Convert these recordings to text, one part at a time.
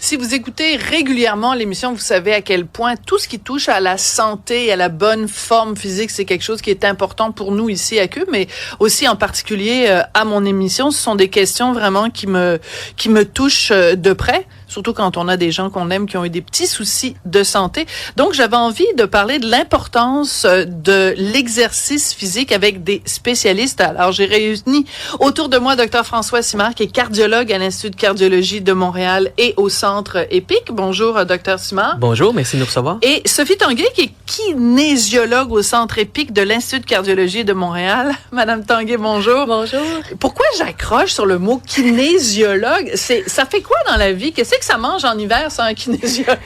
Si vous écoutez régulièrement l'émission, vous savez à quel point tout ce qui touche à la santé et à la bonne forme physique, c'est quelque chose qui est important pour nous ici à Cube, mais aussi en particulier à mon émission. Ce sont des questions vraiment qui me touchent de près. Surtout quand on a des gens qu'on aime qui ont eu des petits soucis de santé. Donc, j'avais envie de parler de l'importance de l'exercice physique avec des spécialistes. Alors, j'ai réuni autour de moi Dr François Simard, qui est cardiologue à l'Institut de cardiologie de Montréal et au Centre EPIC. Bonjour, Dr Simard. Bonjour, merci de nous recevoir. Et Sophie Tanguay, qui est kinésiologue au Centre EPIC de l'Institut de cardiologie de Montréal. Madame Tanguay, bonjour. Bonjour. Pourquoi j'accroche sur le mot kinésiologue? Ça fait quoi dans la vie? Qu'est-ce que ça mange en hiver, ça, un kinésiologue?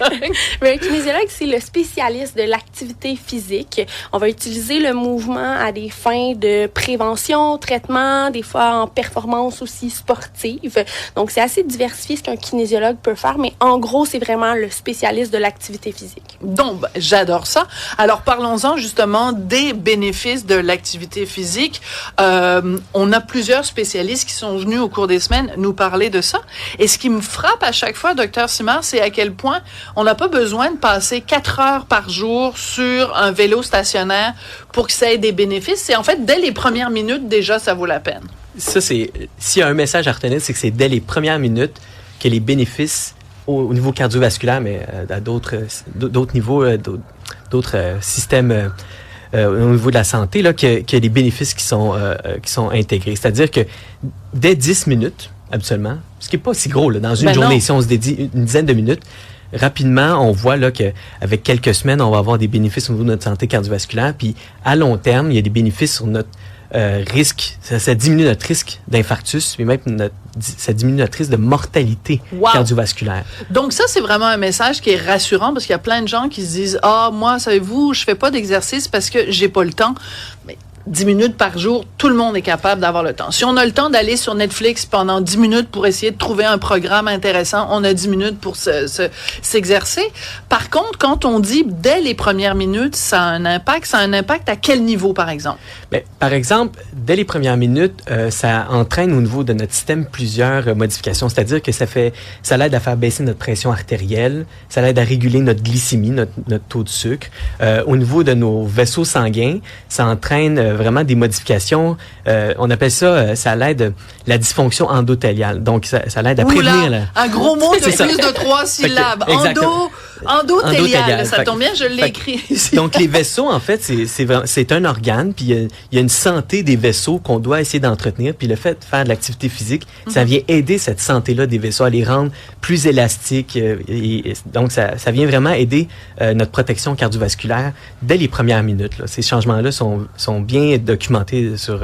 Mais un kinésiologue, c'est le spécialiste de l'activité physique. On va utiliser le mouvement à des fins de prévention, traitement, des fois en performance aussi sportive. Donc, c'est assez diversifié ce qu'un kinésiologue peut faire, mais en gros, c'est vraiment le spécialiste de l'activité physique. Donc, j'adore ça. Alors, parlons-en justement des bénéfices de l'activité physique. On a plusieurs spécialistes qui sont venus au cours des semaines nous parler de ça. Et ce qui me frappe à chaque fois, Dr Simard, c'est à quel point on n'a pas besoin de passer 4 heures par jour sur un vélo stationnaire pour que ça ait des bénéfices. C'est en fait, dès les premières minutes, déjà, ça vaut la peine. Ça, s'il y a un message à retenir, c'est que c'est dès les premières minutes que les bénéfices au niveau cardiovasculaire, mais à d'autres niveaux, d'autres systèmes au niveau de la santé, là, qu'il y a des bénéfices qui sont intégrés. C'est-à-dire que dès 10 minutes, absolument, ce qui n'est pas si gros là, dans une journée, non. Si on se dédie une dizaine de minutes, rapidement, on voit là qu'avec quelques semaines, on va avoir des bénéfices au niveau de notre santé cardiovasculaire. Puis à long terme, il y a des bénéfices sur notre risque. Ça diminue notre risque d'infarctus, mais même ça diminue notre risque de mortalité cardiovasculaire. Donc ça, c'est vraiment un message qui est rassurant parce qu'il y a plein de gens qui se disent « Ah, moi, savez-vous, je fais pas d'exercice parce que j'ai pas le temps. » Mais 10 minutes par jour, tout le monde est capable d'avoir le temps. Si on a le temps d'aller sur Netflix pendant 10 minutes pour essayer de trouver un programme intéressant, on a 10 minutes pour s'exercer. Par contre, quand on dit dès les premières minutes, ça a un impact à quel niveau, par exemple? Bien, par exemple, dès les premières minutes, ça entraîne au niveau de notre système plusieurs modifications. C'est-à-dire que ça l'aide à faire baisser notre pression artérielle, ça l'aide à réguler notre glycémie, notre taux de sucre. Au niveau de nos vaisseaux sanguins, ça entraîne vraiment des modifications. On appelle ça l'aide la dysfonction endothéliale. Donc, ça l'aide à prévenir... un gros mot de plus de 3 syllabes. Endothéliale. Ça tombe bien, je l'ai écrit ici. Donc, les vaisseaux, en fait, c'est un organe, puis il y a une santé des vaisseaux qu'on doit essayer d'entretenir. Puis le fait de faire de l'activité physique, ça vient aider cette santé-là des vaisseaux à les rendre plus élastiques. Et donc, ça vient vraiment aider notre protection cardiovasculaire dès les premières minutes. Là. Ces changements-là sont bien documentés sur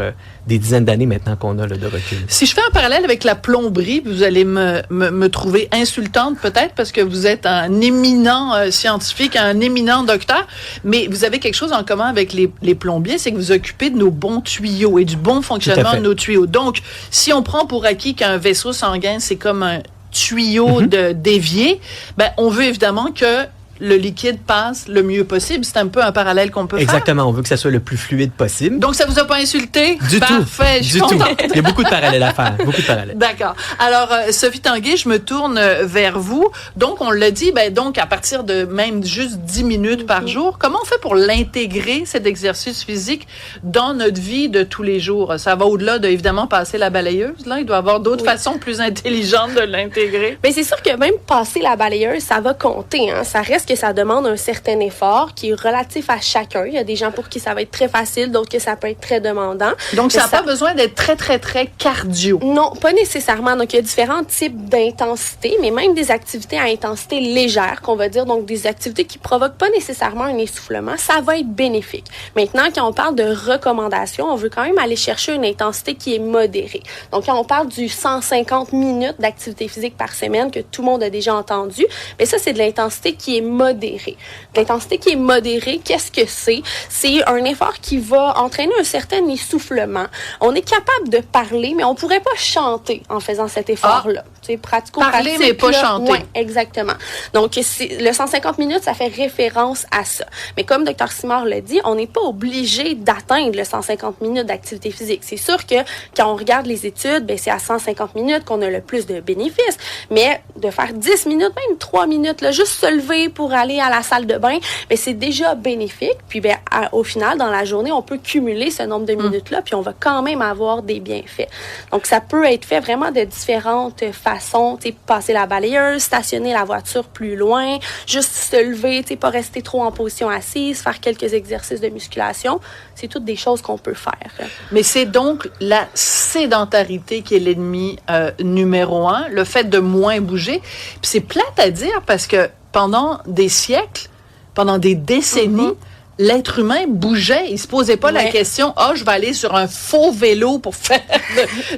des dizaines d'années maintenant qu'on a de recul. Si je fais un parallèle avec la plomberie, vous allez me trouver insultante peut-être parce que vous êtes un éminent scientifique, un éminent docteur, mais vous avez quelque chose en commun avec les plombiers, c'est que vous occupez de nos bons tuyaux et du bon fonctionnement de nos tuyaux. Donc, si on prend pour acquis qu'un vaisseau sanguin, c'est comme un tuyau d'évier, ben, on veut évidemment que le liquide passe le mieux possible. C'est un peu un parallèle qu'on peut faire. Exactement. On veut que ça soit le plus fluide possible. Donc, ça vous a pas insulté? Du Parfait, tout. Du tout. Il y a beaucoup de parallèles à faire. Beaucoup de parallèles. D'accord. Alors, Sophie Tanguay, je me tourne vers vous. Donc, on l'a dit, donc, à partir de même juste 10 minutes par jour, comment on fait pour l'intégrer, cet exercice physique, dans notre vie de tous les jours? Ça va au-delà de, évidemment, passer la balayeuse, là. Il doit y avoir d'autres façons plus intelligentes de l'intégrer. Mais c'est sûr que même passer la balayeuse, ça va compter, hein. Ça reste que ça demande un certain effort qui est relatif à chacun. Il y a des gens pour qui ça va être très facile, d'autres que ça peut être très demandant. Donc, ça n'a pas besoin d'être très, très, très cardio. Non, pas nécessairement. Donc, il y a différents types d'intensité, mais même des activités à intensité légère, qu'on va dire, donc des activités qui provoquent pas nécessairement un essoufflement, ça va être bénéfique. Maintenant, quand on parle de recommandations, on veut quand même aller chercher une intensité qui est modérée. Donc, quand on parle du 150 minutes d'activité physique par semaine que tout le monde a déjà entendu, mais ça, c'est de l'intensité qui est modérée. L'intensité qui est modérée, qu'est-ce que c'est? C'est un effort qui va entraîner un certain essoufflement. On est capable de parler, mais on pourrait pas chanter en faisant cet effort-là. C'est pratico-pratique. Parler, mais pas chanter. Oui, exactement. Donc, le 150 minutes, ça fait référence à ça. Mais comme Dr. Simard l'a dit, on n'est pas obligé d'atteindre le 150 minutes d'activité physique. C'est sûr que quand on regarde les études, ben c'est à 150 minutes qu'on a le plus de bénéfices. Mais de faire 10 minutes, même 3 minutes, là, juste se lever pour aller à la salle de bain, ben c'est déjà bénéfique. Puis ben, au final, dans la journée, on peut cumuler ce nombre de minutes-là, puis on va quand même avoir des bienfaits. Donc, ça peut être fait vraiment de différentes façons. Tu sais, passer la balayeuse, stationner la voiture plus loin, juste se lever, tu sais, pas rester trop en position assise, faire quelques exercices de musculation. C'est toutes des choses qu'on peut faire. Mais c'est donc la sédentarité qui est l'ennemi numéro 1, le fait de moins bouger. Puis c'est plate à dire parce que pendant des siècles, pendant des décennies, l'être humain bougeait. Il se posait pas la question, je vais aller sur un faux vélo pour faire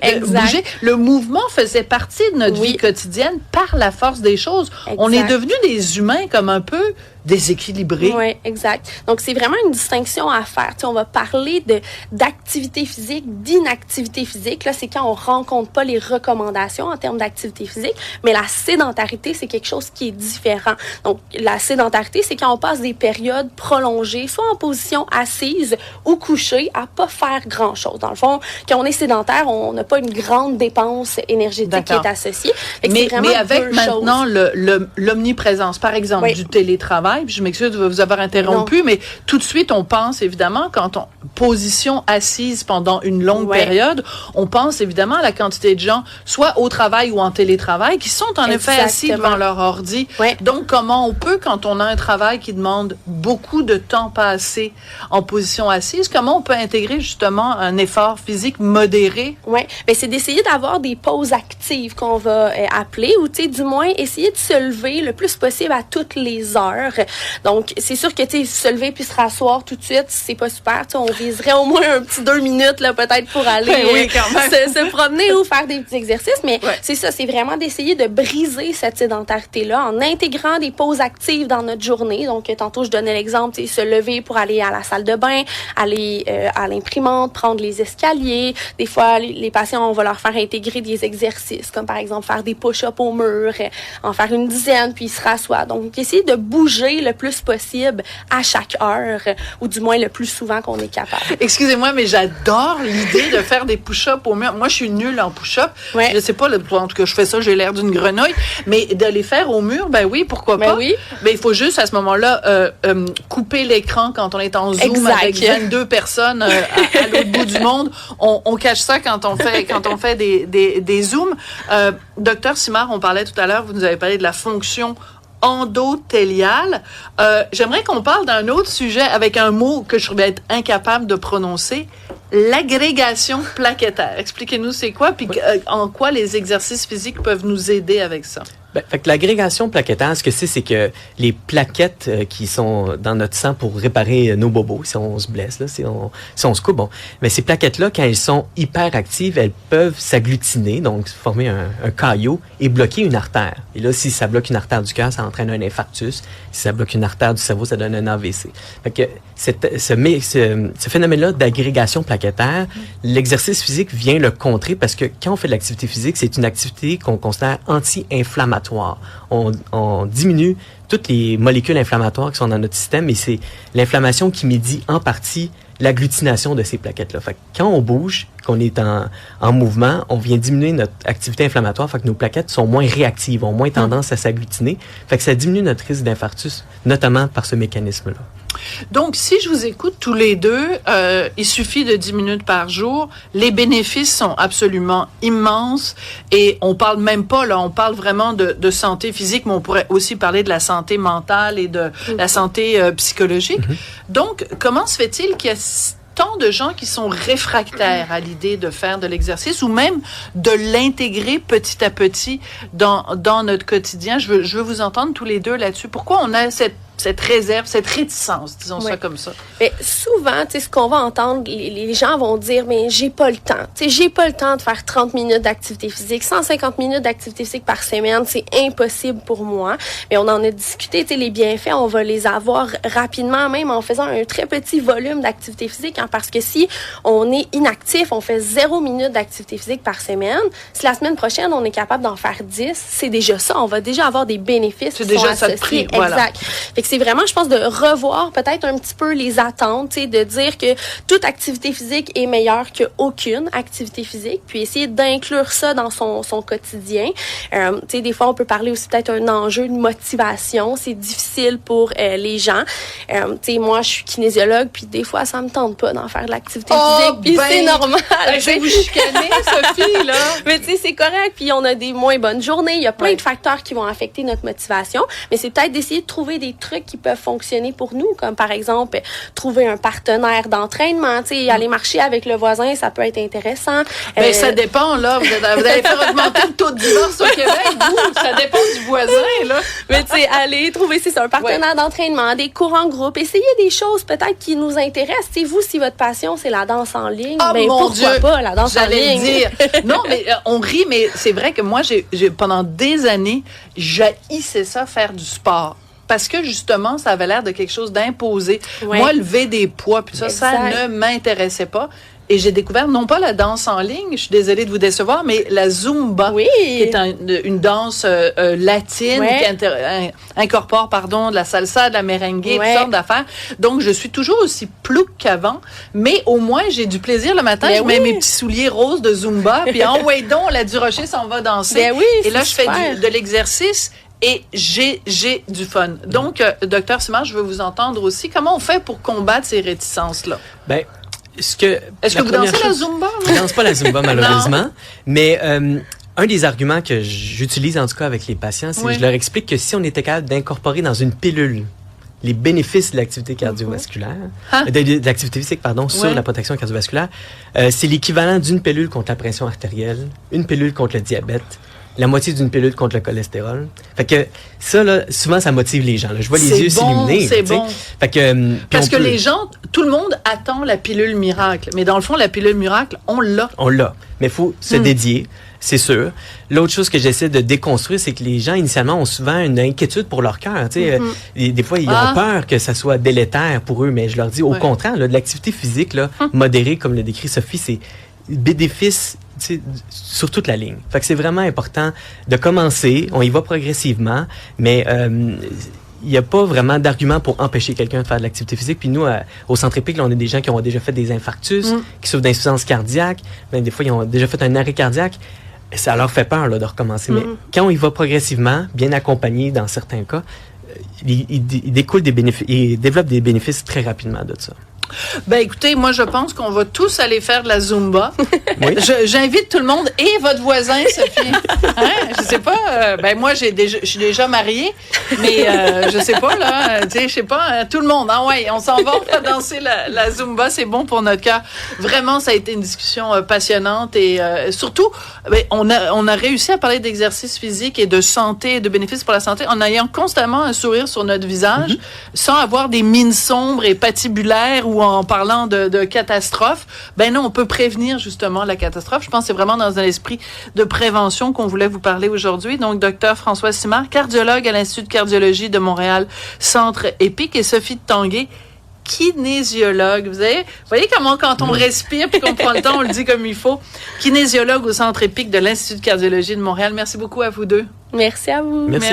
de bouger. Le mouvement faisait partie de notre vie quotidienne par la force des choses. Exact. On est devenus des humains comme un peu déséquilibrés. Oui, exact. Donc, c'est vraiment une distinction à faire. Tu sais, on va parler d'activité physique, d'inactivité physique. Là, c'est quand on rencontre pas les recommandations en termes d'activité physique. Mais la sédentarité, c'est quelque chose qui est différent. Donc, la sédentarité, c'est quand on passe des périodes prolongées, soit en position assise ou couchée, à pas faire grand-chose. Dans le fond, quand on est sédentaire, on n'a pas une grande dépense énergétique qui est associée. Mais avec maintenant l'omniprésence, par exemple, du télétravail, puis je m'excuse de vous avoir interrompu, mais tout de suite, on pense évidemment, quand on position assise pendant une longue période, on pense évidemment à la quantité de gens, soit au travail ou en télétravail, qui sont en effet assis devant leur ordi. Donc, comment on peut, quand on a un travail qui demande beaucoup de temps passé en position assise, comment on peut intégrer justement un effort physique modéré? Oui, bien, c'est d'essayer d'avoir des pauses actives qu'on va appeler, ou tu sais, du moins, essayer de se lever le plus possible à toutes les heures. Donc, c'est sûr que, tu sais, se lever puis se rasseoir tout de suite, c'est pas super. Tu sais, on viserait au moins un petit 2 minutes, là, peut-être, pour aller se promener ou faire des petits exercices. Mais c'est ça, c'est vraiment d'essayer de briser cette sédentarité-là en intégrant des pauses actives dans notre journée. Donc, tantôt, je donnais l'exemple, tu sais, se lever pour aller à la salle de bain, aller à l'imprimante, prendre les escaliers. Des fois, les patients, on va leur faire intégrer des exercices, comme par exemple faire des push-ups au mur, en faire une dizaine, puis ils se rassoient. Donc, essayer de bouger le plus possible à chaque heure, ou du moins le plus souvent qu'on est capable. Excusez-moi, mais j'adore l'idée de faire des push-ups au mur. Moi, je suis nulle en push-up. Je sais pas, en tout cas, je fais ça, j'ai l'air d'une grenouille, mais de les faire au mur, ben oui, pourquoi pas? Mais il faut juste, à ce moment-là, couper l'écran quand on est en Zoom avec 22 personnes à l'autre bout du monde. On cache ça quand on fait des Zooms. Docteur Simard, on parlait tout à l'heure, vous nous avez parlé de la fonction endothéliale. J'aimerais qu'on parle d'un autre sujet avec un mot que je vais être incapable de prononcer, l'agrégation plaquettaire. Expliquez-nous c'est quoi, puis en quoi les exercices physiques peuvent nous aider avec ça. Fait que l'agrégation plaquettaire, ce que c'est que les plaquettes qui sont dans notre sang pour réparer nos bobos, si on se blesse, là, si on se coupe, mais ces plaquettes-là, quand elles sont hyperactives, elles peuvent s'agglutiner, donc former un caillot et bloquer une artère. Et là, si ça bloque une artère du cœur, ça entraîne un infarctus. Si ça bloque une artère du cerveau, ça donne un AVC. Fait que ce phénomène-là d'agrégation plaquettaire, l'exercice physique vient le contrer parce que quand on fait de l'activité physique, c'est une activité qu'on considère anti-inflammatoire. On diminue toutes les molécules inflammatoires qui sont dans notre système et c'est l'inflammation qui médie en partie l'agglutination de ces plaquettes-là. Fait que quand on bouge, qu'on est en mouvement, on vient diminuer notre activité inflammatoire, fait que nos plaquettes sont moins réactives, ont moins tendance à s'agglutiner. Fait que ça diminue notre risque d'infarctus, notamment par ce mécanisme-là. Donc, si je vous écoute tous les deux, il suffit de 10 minutes par jour. Les bénéfices sont absolument immenses et on parle même pas, là, on parle vraiment de santé physique, mais on pourrait aussi parler de la santé mentale et de la santé psychologique. Donc, comment se fait-il qu'il y a tant de gens qui sont réfractaires à l'idée de faire de l'exercice ou même de l'intégrer petit à petit dans notre quotidien? Je veux vous entendre tous les deux là-dessus. Pourquoi on a cette cette réserve, cette réticence, disons ça comme ça. Mais souvent, tu sais, ce qu'on va entendre, les gens vont dire, mais j'ai pas le temps. Tu sais, j'ai pas le temps de faire 30 minutes d'activité physique, 150 minutes d'activité physique par semaine, c'est impossible pour moi. Mais on en a discuté, tu sais, les bienfaits, on va les avoir rapidement, même en faisant un très petit volume d'activité physique, hein, parce que si on est inactif, on fait 0 minutes d'activité physique par semaine, si la semaine prochaine, on est capable d'en faire 10, c'est déjà ça. On va déjà avoir des bénéfices qui sont associés. Ça prix, voilà. Exact. Fait que c'est vraiment, je pense, de revoir peut-être un petit peu les attentes, tu sais, de dire que toute activité physique est meilleure qu'aucune activité physique, puis essayer d'inclure ça dans son quotidien. Tu sais, des fois, on peut parler aussi peut-être un enjeu de motivation. C'est difficile pour les gens. Tu sais, moi, je suis kinésiologue, puis des fois, ça me tente pas d'en faire de l'activité physique, puis c'est normal. Je vais vous chicaner, Sophie, là. Mais tu sais, c'est correct, puis on a des moins bonnes journées. Il y a plein de facteurs qui vont affecter notre motivation, mais c'est peut-être d'essayer de trouver des trucs qui peuvent fonctionner pour nous, comme par exemple, trouver un partenaire d'entraînement, tu sais, aller marcher avec le voisin, ça peut être intéressant. Ben, ça dépend, là. Vous allez faire augmenter le taux de divorce au Québec, vous. Ça dépend du voisin, là. Mais tu sais, aller trouver, c'est un partenaire d'entraînement, des cours en groupe, essayer des choses peut-être qui nous intéressent. Tu sais, vous, si votre passion, c'est la danse en ligne, ben pourquoi pas la danse en ligne? Dire. Non, mais on rit, mais c'est vrai que moi, j'ai pendant des années, j'haïssais ça, faire du sport. Parce que, justement, ça avait l'air de quelque chose d'imposé. Ouais. Moi, lever des poids, puis ça ne m'intéressait pas. Et j'ai découvert, non pas la danse en ligne, je suis désolée de vous décevoir, mais la Zumba, qui est une danse latine qui incorpore, de la salsa, de la merengue, toutes sortes d'affaires. Donc, je suis toujours aussi plouc qu'avant, mais au moins, j'ai du plaisir le matin. Je mets mes petits souliers roses de Zumba, puis donc, la Durocher s'en va danser. Et là, je fais de l'exercice. Et j'ai du fun. Donc, Dr. Simard, je veux vous entendre aussi. Comment on fait pour combattre ces réticences-là? Ben, est-ce que vous dansez la Zumba? Je ne danse pas la Zumba, malheureusement. Mais un des arguments que j'utilise, en tout cas, avec les patients, c'est que je leur explique que si on était capable d'incorporer dans une pilule les bénéfices de l'activité cardiovasculaire, de l'activité physique, sur la protection cardiovasculaire, c'est l'équivalent d'une pilule contre la pression artérielle, une pilule contre le diabète, la moitié d'une pilule contre le cholestérol. Fait que ça, là, souvent, ça motive les gens. Là. Je vois les yeux s'illuminer. C'est bon. Fait que, parce que les gens, tout le monde attend la pilule miracle. Mais dans le fond, la pilule miracle, on l'a. On l'a. Mais il faut se dédier, c'est sûr. L'autre chose que j'essaie de déconstruire, c'est que les gens, initialement, ont souvent une inquiétude pour leur cœur. Des fois, ils ont peur que ça soit délétère pour eux. Mais je leur dis, au contraire, là, de l'activité physique là, modérée, comme le décrit Sophie, c'est bénéfice sur toute la ligne. Fait que c'est vraiment important de commencer. On y va progressivement, mais il n'y a pas vraiment d'argument pour empêcher quelqu'un de faire de l'activité physique. Puis nous, au Centre Épic, là, on a des gens qui ont déjà fait des infarctus, qui souffrent d'insuffisance cardiaque. Même des fois, ils ont déjà fait un arrêt cardiaque. Ça leur fait peur là, de recommencer. Mais quand on y va progressivement, bien accompagné dans certains cas, il découle des bénéfices, il développe des bénéfices très rapidement de ça. Ben écoutez, moi je pense qu'on va tous aller faire de la Zumba. J'invite tout le monde et votre voisin, Sophie. Je sais pas. Ben moi je suis déjà mariée, mais je sais pas là. Tu sais, je sais pas. Tout le monde. On s'en va, on va danser la Zumba. C'est bon pour notre cœur. Vraiment, ça a été une discussion passionnante et surtout, on a réussi à parler d'exercice physique et de santé, de bénéfices pour la santé, en ayant constamment un sourire sur notre visage, sans avoir des mines sombres et patibulaires ou en parlant de catastrophe. Ben non, on peut prévenir justement la catastrophe. Je pense que c'est vraiment dans un esprit de prévention qu'on voulait vous parler aujourd'hui. Donc, Dr. François Simard, cardiologue à l'Institut de cardiologie de Montréal, Centre Épic, et Sophie de Tanguay, kinésiologue. Vous voyez comment quand on respire puis qu'on prend le temps, on le dit comme il faut. Kinésiologue au Centre Épic de l'Institut de cardiologie de Montréal. Merci beaucoup à vous deux. Merci à vous. Merci.